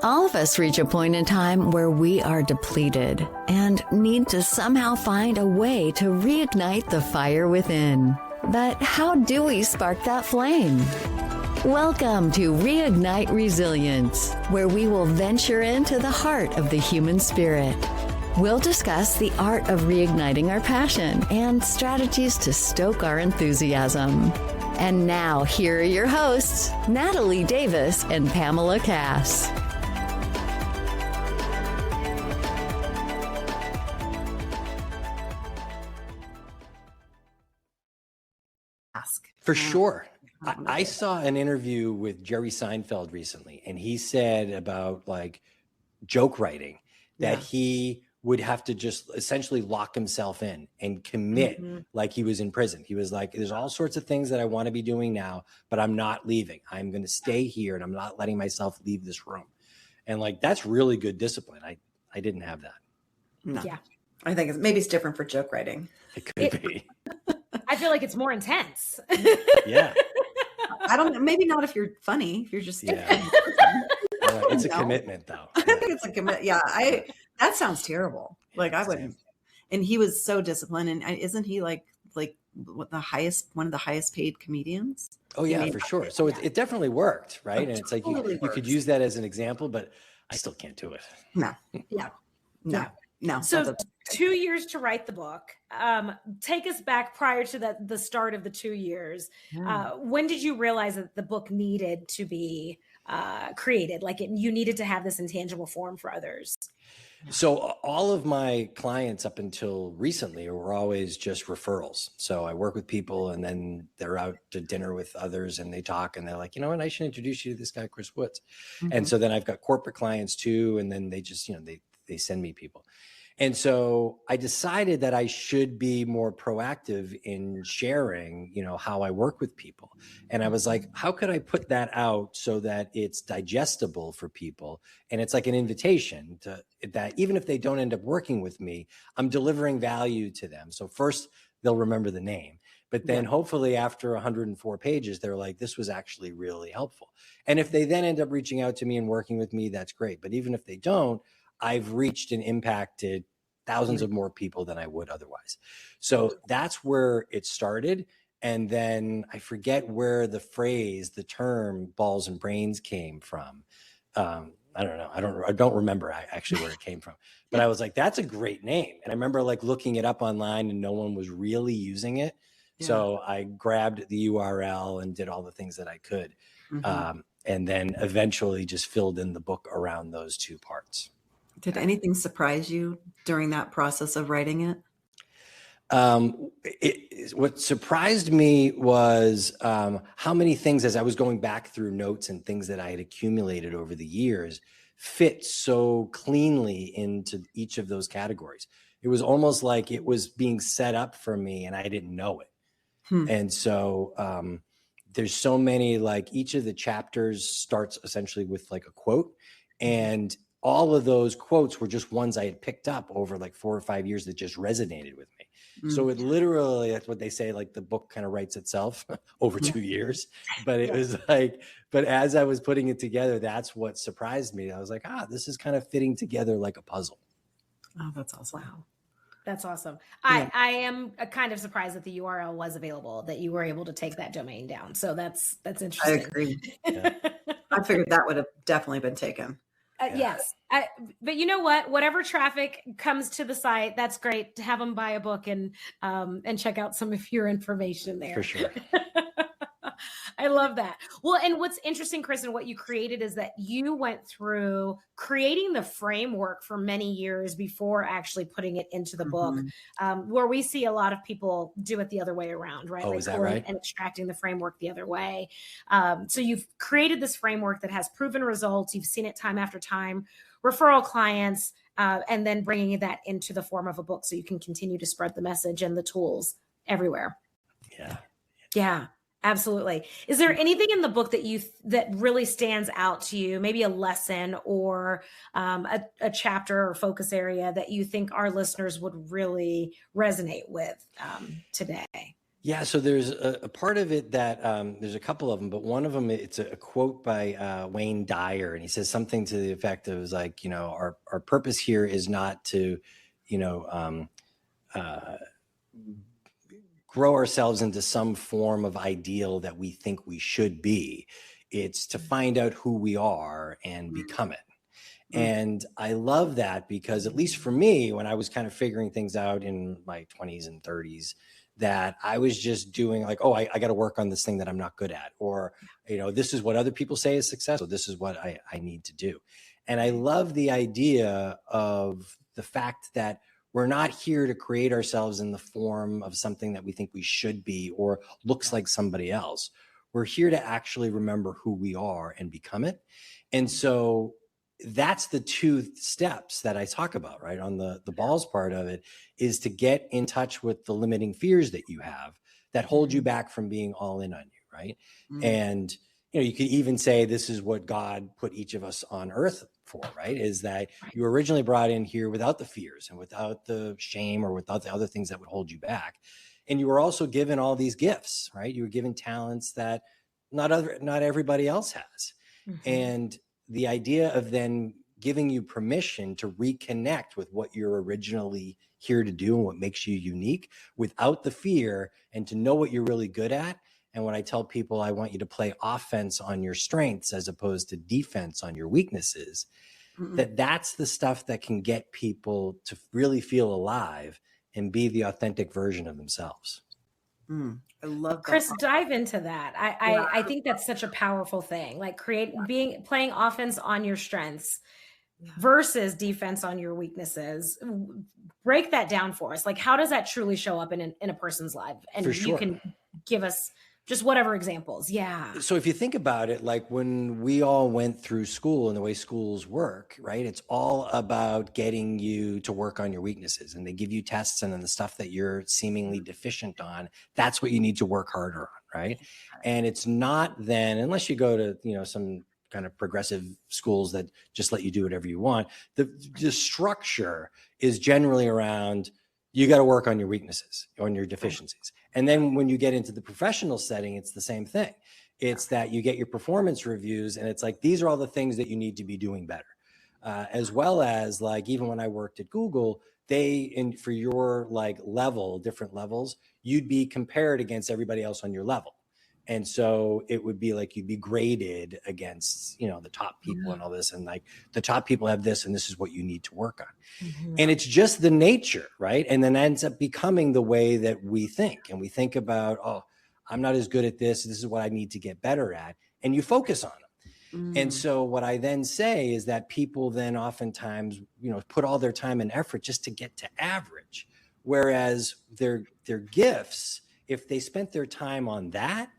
All of us reach a point in time where we are depleted and need to somehow find a way to reignite the fire within. But how do we spark that flame? Welcome to Reignite Resilience, where we will venture into the heart of the human spirit. We'll discuss the art of reigniting our passion and strategies to stoke our enthusiasm. And now, here are your hosts, Natalie Davis and Pamela Cass. For sure. I saw an interview with Jerry Seinfeld recently, and he said about like joke writing that he would have to just essentially lock himself in and commit like he was in prison. He was like, there's all sorts of things that I want to be doing now, but I'm not leaving. I'm going to stay here and I'm not letting myself leave this room. And like, that's really good discipline. I didn't have that. No. Yeah. I think maybe it's different for joke writing. It could be. I feel like it's more intense. Yeah. I don't know. Maybe not if you're funny. If you're just it's a commitment, though. I think it's a commitment. Yeah, that sounds terrible. Like I wouldn't. And he was so disciplined. And isn't he like one of the highest paid comedians? Oh yeah, for sure. So it definitely worked, right? And it's like you could use that as an example, but I still can't do it. No. Yeah. No. So 2 years to write the book. Take us back prior to the start of the 2 years. When did you realize that the book needed to be created? Like you needed to have this intangible form for others? So all of my clients up until recently were always just referrals. So I work with people and then they're out to dinner with others and they talk and they're like, you know what, I should introduce you to this guy, Chris Woods. And so then I've got corporate clients too. And then they just, they send me people. And so I decided that I should be more proactive in sharing, how I work with people. And I was like, how could I put that out so that it's digestible for people? And it's like an invitation to that even if they don't end up working with me, I'm delivering value to them. So first they'll remember the name, but then hopefully after 104 pages, they're like, this was actually really helpful. And if they then end up reaching out to me and working with me, that's great. But even if they don't, I've reached and impacted thousands of more people than I would otherwise. So that's where it started. And then I forget where the term balls and brains came from. I don't know. I don't remember actually where it came from, but I was like, that's a great name. And I remember like looking it up online and no one was really using it. Yeah. So I grabbed the URL and did all the things that I could. And then eventually just filled in the book around those two parts. Did anything surprise you during that process of writing it? What surprised me was how many things, as I was going back through notes and things that I had accumulated over the years, fit so cleanly into each of those categories. It was almost like it was being set up for me and I didn't know it. And so there's so many, like each of the chapters starts essentially with like a quote, and all of those quotes were just ones I had picked up over like 4 or 5 years that just resonated with me. So it literally, that's what they say, like the book kind of writes itself over 2 years, but it was like, but as I was putting it together, that's what surprised me. I was like, this is kind of fitting together like a puzzle. Oh, that's awesome. Wow. That's awesome. I am kind of surprised that the URL was available, that you were able to take that domain down. So that's interesting. I agree. I figured that would have definitely been taken. Yes. But you know what? Whatever traffic comes to the site, that's great to have them buy a book and check out some of your information there. For sure. I love that. Well, and what's interesting, Chris, and what you created is that you went through creating the framework for many years before actually putting it into the book, where we see a lot of people do it the other way around, right? Oh, like is that right? And extracting the framework the other way. So you've created this framework that has proven results. You've seen it time after time, referral clients, and then bringing that into the form of a book so you can continue to spread the message and the tools everywhere. Yeah. Absolutely. Is there anything in the book that really stands out to you, maybe a lesson or a chapter or focus area that you think our listeners would really resonate with today? Yeah, so there's a part of it that there's a couple of them, but one of them, it's a quote by Wayne Dyer, and he says something to the effect of like, our purpose here is not to, you know, uh, grow ourselves into some form of ideal that we think we should be. It's to find out who we are and become it. And I love that because, at least for me, when I was kind of figuring things out in my 20s and 30s, that I was just doing like, oh, I got to work on this thing that I'm not good at, or, this is what other people say is success. So this is what I need to do. And I love the idea of the fact that we're not here to create ourselves in the form of something that we think we should be or looks like somebody else. We're here to actually remember who we are and become it. And so that's the two steps that I talk about, right? On the balls part of it is to get in touch with the limiting fears that you have that hold you back from being all in on you, right? And, you could even say this is what God put each of us on earth for, right? Is that you were originally brought in here without the fears and without the shame or without the other things that would hold you back. And you were also given all these gifts, right? You were given talents that not everybody else has. And the idea of then giving you permission to reconnect with what you're originally here to do and what makes you unique without the fear, and to know what you're really good at. And when I tell people I want you to play offense on your strengths as opposed to defense on your weaknesses, that's the stuff that can get people to really feel alive and be the authentic version of themselves. I love that. Chris, dive into that. I think that's such a powerful thing. Like playing offense on your strengths versus defense on your weaknesses. Break that down for us. Like, how does that truly show up in a person's life? And you can give us just whatever examples. Yeah. So if you think about it, like when we all went through school and the way schools work, right? It's all about getting you to work on your weaknesses, and they give you tests, and then the stuff that you're seemingly deficient on, that's what you need to work harder on, right? And it's not then, unless you go to, some kind of progressive schools that just let you do whatever you want, the structure is generally around, you got to work on your weaknesses, on your deficiencies. And then when you get into the professional setting, it's the same thing. It's that you get your performance reviews, and it's like, these are all the things that you need to be doing better. As well as, like, even when I worked at Google, for your like level, different levels, you'd be compared against everybody else on your level. And so it would be like you'd be graded against, the top people and all this. And like the top people have this, and this is what you need to work on. And it's just the nature, right? And then ends up becoming the way that we think. And we think about, oh, I'm not as good at this. This is what I need to get better at. And you focus on them. And so what I then say is that people then oftentimes, put all their time and effort just to get to average. Whereas their gifts, if they spent their time on that,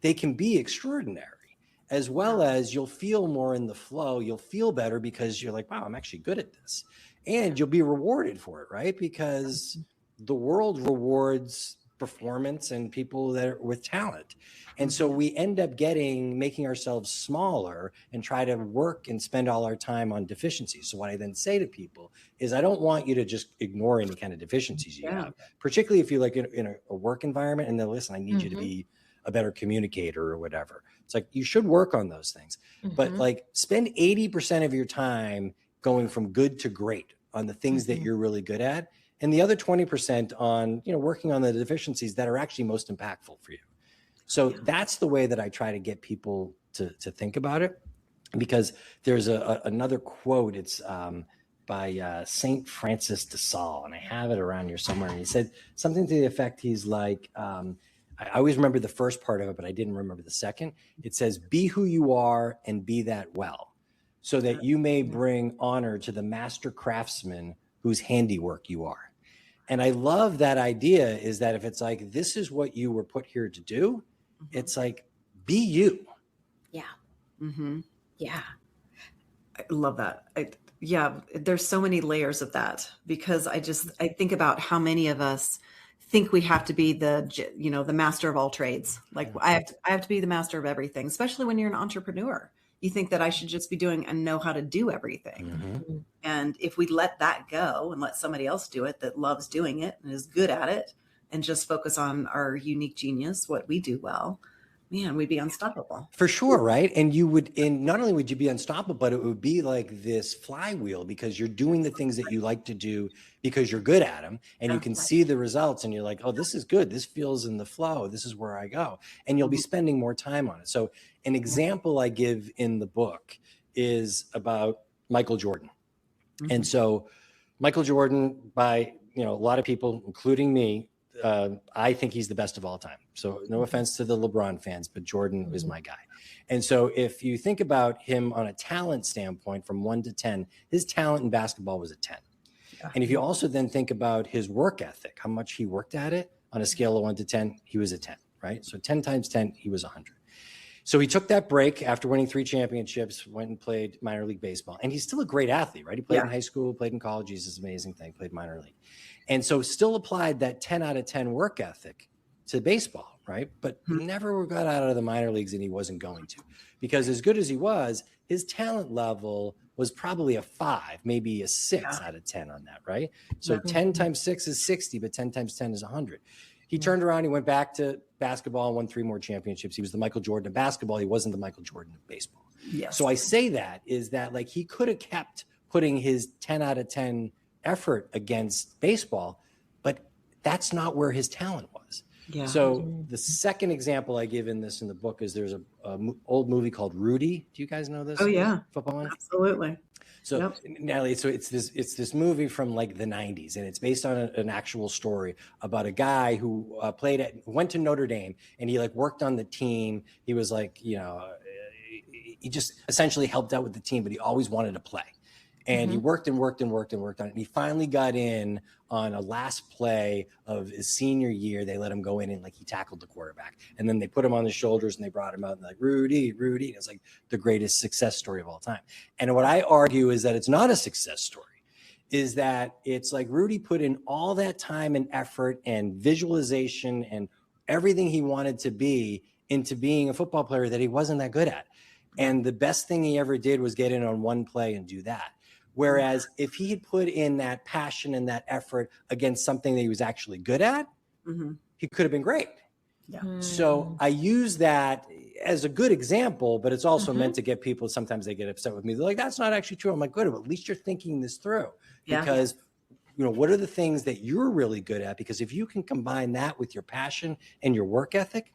they can be extraordinary, as well as you'll feel more in the flow. You'll feel better because you're like, wow, I'm actually good at this. And you'll be rewarded for it, right? Because the world rewards performance and people that are with talent. And so we end up making ourselves smaller and try to work and spend all our time on deficiencies. So what I then say to people is, I don't want you to just ignore any kind of deficiencies you have, particularly if you're like in a work environment and then, listen, I need you to be a better communicator or whatever. It's like, you should work on those things, but like spend 80% of your time going from good to great on the things that you're really good at. And the other 20% on, working on the deficiencies that are actually most impactful for you. So that's the way that I try to get people to think about it, because there's another quote. It's by St. Francis de Sales, and I have it around here somewhere. And he said something to the effect, he's like, I always remember the first part of it, but I didn't remember the second. It says, be who you are and be that well, so that you may bring honor to the master craftsman whose handiwork you are. And I love that idea, is that if it's like, this is what you were put here to do, it's like, be you. Yeah. Yeah. I love that. There's so many layers of that, because I think about how many of us think we have to be the master of all trades. Like, I have to be the master of everything, especially when you're an entrepreneur. You think that I should just be doing and know how to do everything. And if we let that go and let somebody else do it that loves doing it and is good at it, and just focus on our unique genius, what we do well, man, we'd be unstoppable. For sure, right? And not only would you be unstoppable, but it would be like this flywheel, because you're doing the things that you like to do because you're good at them, and you can see the results, and you're like, oh, this is good. This feels in the flow. This is where I go. And you'll be spending more time on it. So an example I give in the book is about Michael Jordan. And so Michael Jordan, by, a lot of people, including me, I think he's the best of all time. So no offense to the LeBron fans, but Jordan is my guy. And so if you think about him on a talent standpoint from 1 to 10, his talent in basketball was a 10. Yeah. And if you also then think about his work ethic, how much he worked at it on a scale of 1 to 10, he was a 10, right? So 10 times 10, he was 100. So he took that break after winning 3 championships, went and played minor league baseball. And he's still a great athlete, right? He played in high school, played in college. He's this amazing thing, played minor league. And so still applied that 10 out of 10 work ethic to baseball, right? But never got out of the minor leagues, and he wasn't going to. Because as good as he was, his talent level was probably a 5, maybe a 6 out of 10 on that, right? So 10 times 6 is 60, but 10 times 10 is 100. He turned around, he went back to basketball and won 3 more championships. He was the Michael Jordan of basketball. He wasn't the Michael Jordan of baseball. Yes. So I say that is that, like, he could have kept putting his 10 out of 10 effort against baseball, but that's not where his talent was. Yeah. So the second example I give in the book is there's a old movie called Rudy. Do you guys know this? Oh yeah, football one? Absolutely. So Natalie, so it's this movie from like the 90s, and it's based on an actual story about a guy who went to Notre Dame, and he like worked on the team. He was like, he just essentially helped out with the team, but he always wanted to play. And he worked on it. And he finally got in on a last play of his senior year. They let him go in, and like he tackled the quarterback. And then they put him on the shoulders, and they brought him out, and like, Rudy. And it's like the greatest success story of all time. And what I argue is that it's not a success story, is that it's like Rudy put in all that time and effort and visualization and everything he wanted to be into being a football player that he wasn't that good at. And the best thing he ever did was get in on one play and do that. Whereas if he had put in that passion and that effort against something that he was actually good at, he could have been great. Yeah. So I use that as a good example, but it's also meant to get people, sometimes they get upset with me. They're like, that's not actually true. I'm like, good, but at least you're thinking this through. Because, what are the things that you're really good at? Because if you can combine that with your passion and your work ethic,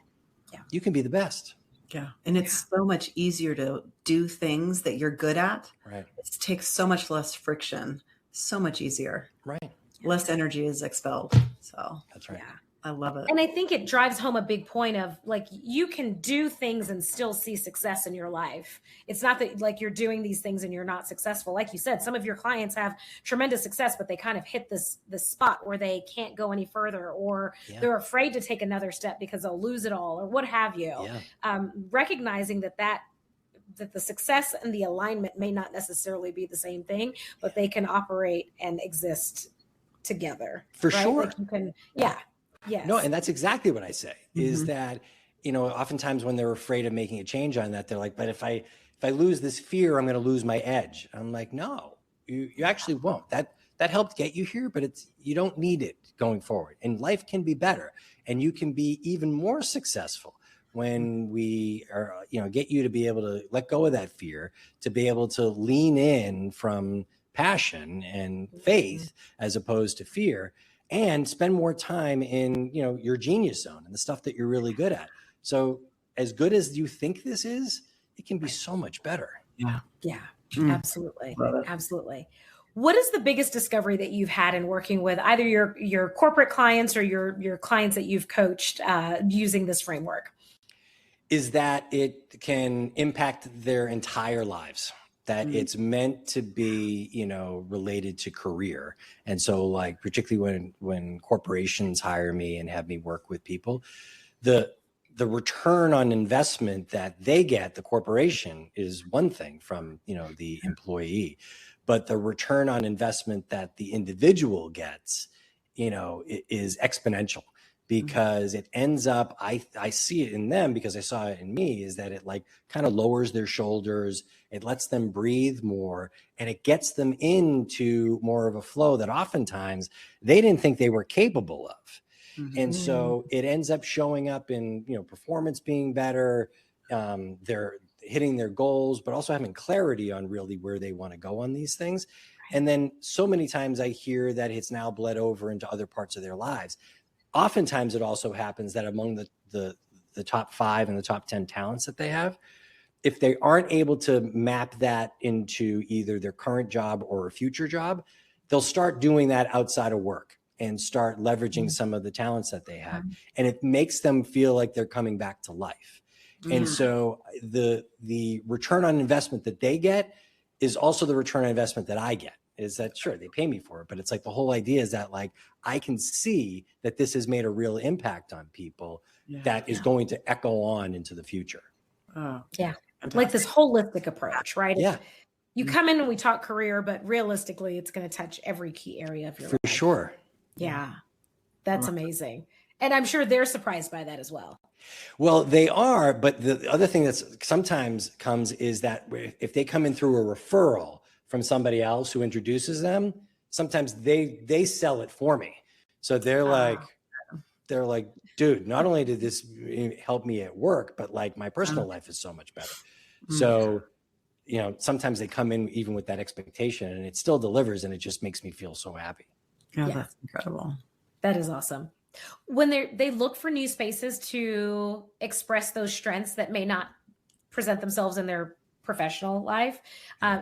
you can be the best. Yeah. And it's so much easier to do things that you're good at. Right. It takes so much less friction, so much easier. Right. Less energy is expelled. So that's right. Yeah, I love it. And I think it drives home a big point of like, you can do things and still see success in your life. It's not that like you're doing these things and you're not successful. Like you said, some of your clients have tremendous success, but they kind of hit this spot where they can't go any further, or they're afraid to take another step because they'll lose it all, or what have you. Yeah. Recognizing that the success and the alignment may not necessarily be the same thing, but they can operate and exist together. For sure. Like you can, Yes. No, and that's exactly what I say, is that, oftentimes when they're afraid of making a change on that, they're like, but if I lose this fear, I'm going to lose my edge. I'm like, no, you actually won't. That helped get you here, but you don't need it going forward. And life can be better, and you can be even more successful when we are, get you to be able to let go of that fear, to be able to lean in from passion and faith as opposed to fear, and spend more time in, your genius zone and the stuff that you're really good at. So as good as you think this is, it can be so much better. Yeah. Yeah, absolutely. Absolutely. What is the biggest discovery that you've had in working with either your corporate clients or your clients that you've coached using this framework? Is that it can impact their entire lives. That it's meant to be, related to career. And so like, particularly when corporations hire me and have me work with people, the return on investment that they get, the corporation, is one thing from, the employee, but the return on investment that the individual gets, is exponential. Because it ends up, I see it in them because I saw it in me, is that it like kind of lowers their shoulders. It lets them breathe more, and it gets them into more of a flow that oftentimes they didn't think they were capable of. And so it ends up showing up in, performance being better. They're hitting their goals, but also having clarity on really where they want to go on these things. And then so many times I hear that it's now bled over into other parts of their lives. Oftentimes it also happens that among the top 5 and the top 10 talents that they have, if they aren't able to map that into either their current job or a future job, they'll start doing that outside of work and start leveraging some of the talents that they have. And it makes them feel like they're coming back to life. And so the return on investment that they get is also the return on investment that I get. Is that, sure, they pay me for it, but it's like the whole idea is that, like, I can see that this has made a real impact on people that is going to echo on into the future. Like this holistic approach, right? Yeah. You come in and we talk career, but realistically, it's going to touch every key area of your life. For sure. Yeah. That's amazing. And I'm sure they're surprised by that as well. Well, they are, but the other thing that's sometimes comes is that if they come in through a referral from somebody else who introduces them, sometimes they sell it for me. So they're like, dude, not only did this help me at work, but like my personal life is so much better. So, sometimes they come in even with that expectation and it still delivers, and it just makes me feel so happy. Oh, that's incredible. That is awesome. When they look for new spaces to express those strengths that may not present themselves in their professional life,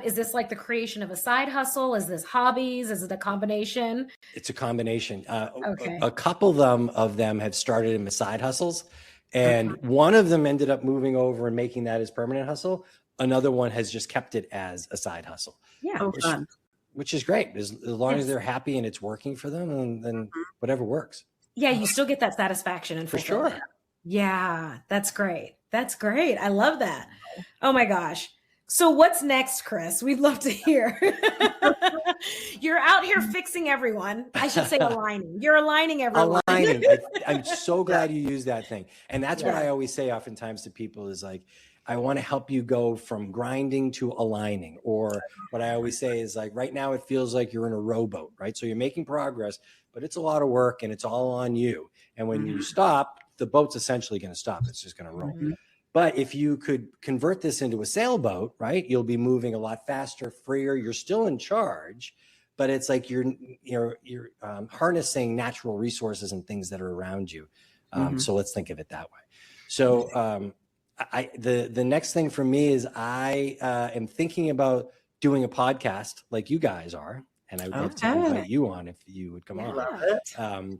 is this like the creation of a side hustle? Is this hobbies? Is it a combination? It's a combination. Okay. A couple of them have started in side hustles, and one of them ended up moving over and making that his permanent hustle. Another one has just kept it as a side hustle. Yeah. Which is great. As long as they're happy and it's working for them, and then whatever works. Yeah, you still get that satisfaction and for fulfillment. Sure. Yeah, that's great. That's great. I love that. Oh my gosh. So what's next, Chris? We'd love to hear. You're out here fixing everyone. I should say aligning. You're aligning everyone. Aligning. I'm so glad you used that thing. And that's what I always say oftentimes to people is like, I want to help you go from grinding to aligning. Or what I always say is like, right now it feels like you're in a rowboat, right? So you're making progress, but it's a lot of work and it's all on you. And when you stop, the boat's essentially going to stop. It's just going to roll. But if you could convert this into a sailboat, right, you'll be moving a lot faster, freer. You're still in charge, but it's like you're harnessing natural resources and things that are around you. So let's think of it that way. So the next thing for me is I am thinking about doing a podcast like you guys are, and I would love to invite you on if you would come on.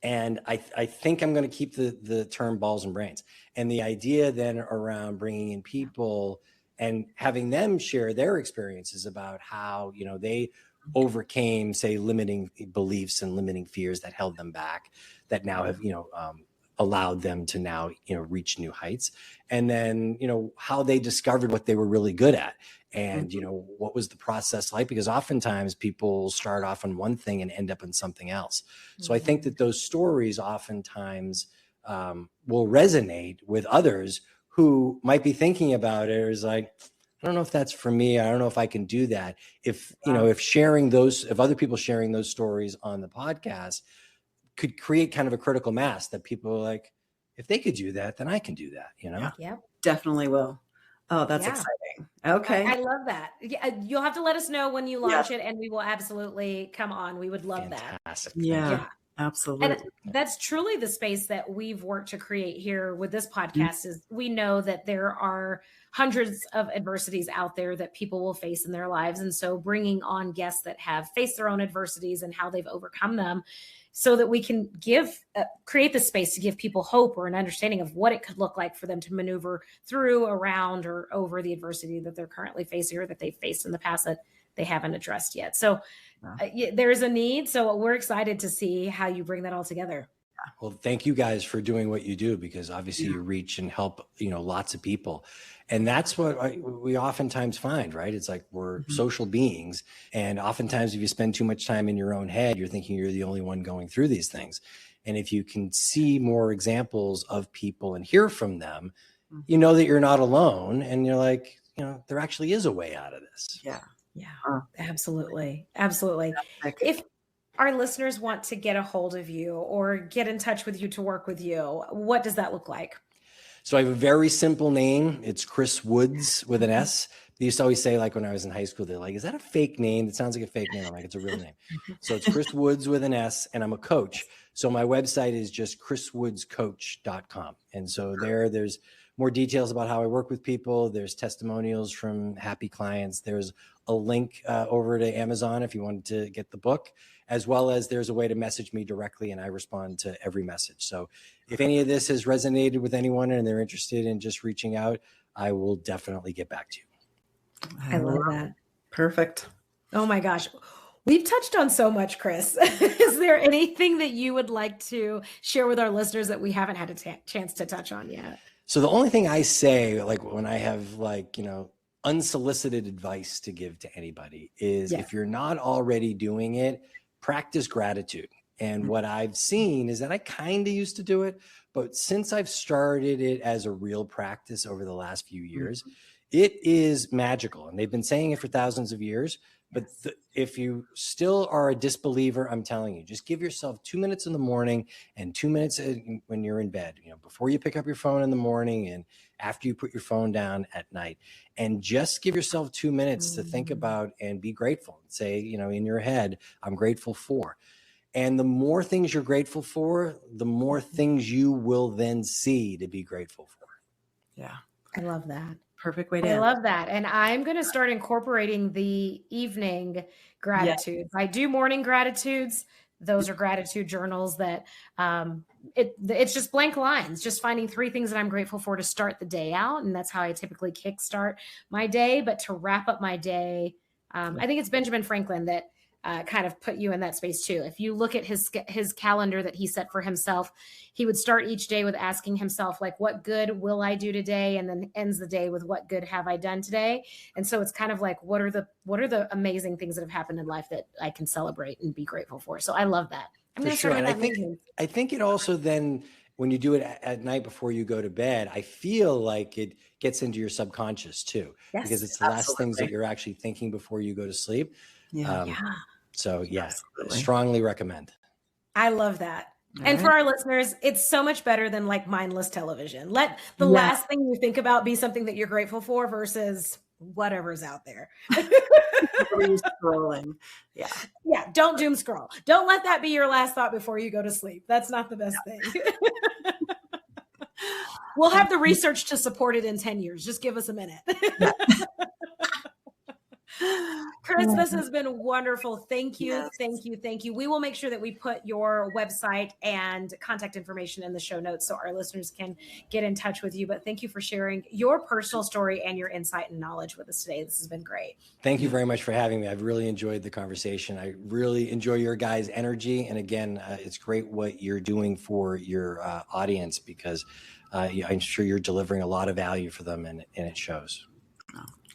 And I think I'm going to keep the term balls and brains, and the idea then around bringing in people and having them share their experiences about how, they overcame, say, limiting beliefs and limiting fears that held them back, that now have, allowed them to now, reach new heights. And then, how they discovered what they were really good at. And, what was the process like? Because oftentimes people start off on one thing and end up in something else. So I think that those stories oftentimes will resonate with others who might be thinking about it, or is like, I don't know if that's for me. I don't know if I can do that. If, if other people sharing those stories on the podcast could create kind of a critical mass that people are like, if they could do that, then I can do that, Yeah. Definitely will. Oh, that's exciting. Okay. I love that. Yeah, you'll have to let us know when you launch it, and we will absolutely come on. We would love Fantastic. that. Yeah, absolutely. And that's truly the space that we've worked to create here with this podcast. Is we know that there are hundreds of adversities out there that people will face in their lives. And so bringing on guests that have faced their own adversities and how they've overcome them, so that we can create the space to give people hope or an understanding of what it could look like for them to maneuver through, around, or over the adversity that they're currently facing or that they've faced in the past that they haven't addressed yet. So there's a need. So we're excited to see how you bring that all together. Well, thank you guys for doing what you do, because obviously you reach and help, lots of people. And that's what we oftentimes find, right? It's like we're social beings. And oftentimes if you spend too much time in your own head, you're thinking you're the only one going through these things. And if you can see more examples of people and hear from them, you know that you're not alone. And you're like, there actually is a way out of this. Yeah. Yeah, absolutely. Absolutely. our listeners want to get a hold of you or get in touch with you to work with you, what does that look like? So I have a very simple name. It's Chris Woods with an S. They used to always say, like when I was in high school, they're like, is that a fake name? It sounds like a fake name. I'm like, it's a real name. So it's Chris Woods with an S, and I'm a coach. So my website is just chriswoodscoach.com. And so there's more details about how I work with people. There's testimonials from happy clients. There's a link over to Amazon if you wanted to get the book, as well as there's a way to message me directly, and I respond to every message. So if any of this has resonated with anyone and they're interested in just reaching out, I will definitely get back to you. I love that. Perfect. Oh my gosh. We've touched on so much, Chris. Is there anything that you would like to share with our listeners that we haven't had a chance to touch on yet? So the only thing I say, like when I have unsolicited advice to give to anybody is if you're not already doing it, practice gratitude. And what I've seen is that I kind of used to do it, but since I've started it as a real practice over the last few years, it is magical. And they've been saying it for thousands of years. But if you still are a disbeliever, I'm telling you, just give yourself 2 minutes in the morning and 2 minutes when you're in bed, before you pick up your phone in the morning and after you put your phone down at night, and just give yourself 2 minutes to think about and be grateful. Say, in your head, I'm grateful for. And the more things you're grateful for, the more things you will then see to be grateful for. Yeah. I love that. Perfect way to I love that. And I'm going to start incorporating the evening gratitudes. I do morning gratitudes. Those are gratitude journals that it's just blank lines, just finding 3 things that I'm grateful for to start the day out. And that's how I typically kickstart my day. But to wrap up my day, I think it's Benjamin Franklin that kind of put you in that space too. If you look at his calendar that he set for himself, he would start each day with asking himself, like, what good will I do today? And then ends the day with, what good have I done today? And so it's kind of like, what are the amazing things that have happened in life that I can celebrate and be grateful for? So I love that. I'm For sure. And I think it also then, when you do it at night before you go to bed, I feel like it gets into your subconscious too, because it's the last things that you're actually thinking before you go to sleep. So strongly recommend. I love that. And for our listeners, it's so much better than like mindless television. Let the last thing you think about be something that you're grateful for versus whatever's out there. Scrolling. Yeah. Don't doom scroll. Don't let that be your last thought before you go to sleep. That's not the best thing. We'll have the research to support it in 10 years. Just give us a minute. Chris, this has been wonderful. Thank you. Yes. Thank you. We will make sure that we put your website and contact information in the show notes so our listeners can get in touch with you. But thank you for sharing your personal story and your insight and knowledge with us today. This has been great. Thank you very much for having me. I've really enjoyed the conversation. I really enjoy your guys' energy. And again, it's great what you're doing for your audience, because I'm sure you're delivering a lot of value for them, and it shows.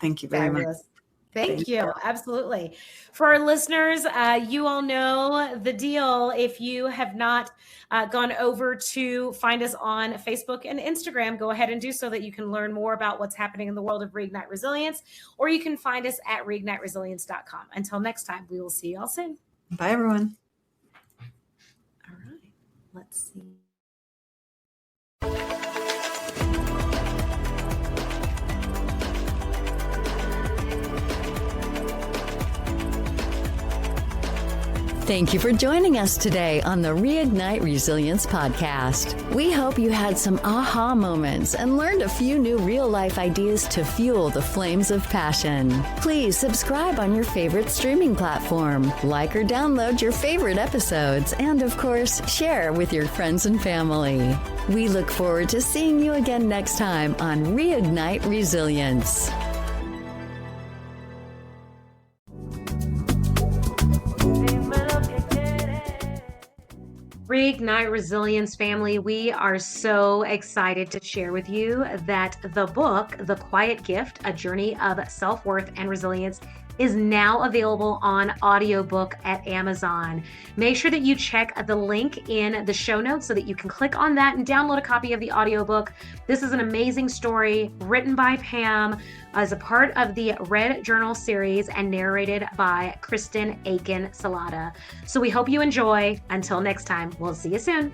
Thank you very much. Thank you. Absolutely. For our listeners, you all know the deal. If you have not gone over to find us on Facebook and Instagram, go ahead and do so, that you can learn more about what's happening in the world of Reignite Resilience, or you can find us at reigniteresilience.com. Until next time, we will see you all soon. Bye, everyone. All right. Let's see. Thank you for joining us today on the Reignite Resilience podcast. We hope you had some aha moments and learned a few new real-life ideas to fuel the flames of passion. Please subscribe on your favorite streaming platform, like or download your favorite episodes, and of course, share with your friends and family. We look forward to seeing you again next time on Reignite Resilience. Reignite Resilience family, we are so excited to share with you that the book, The Quiet Gift, A Journey of Self-Worth and Resilience, is now available on audiobook at Amazon. Make sure that you check the link in the show notes so that you can click on that and download a copy of the audiobook. This is an amazing story written by Pam as a part of the Red Journal series and narrated by Kristen Aiken Salata. So we hope you enjoy. Until next time, we'll see you soon.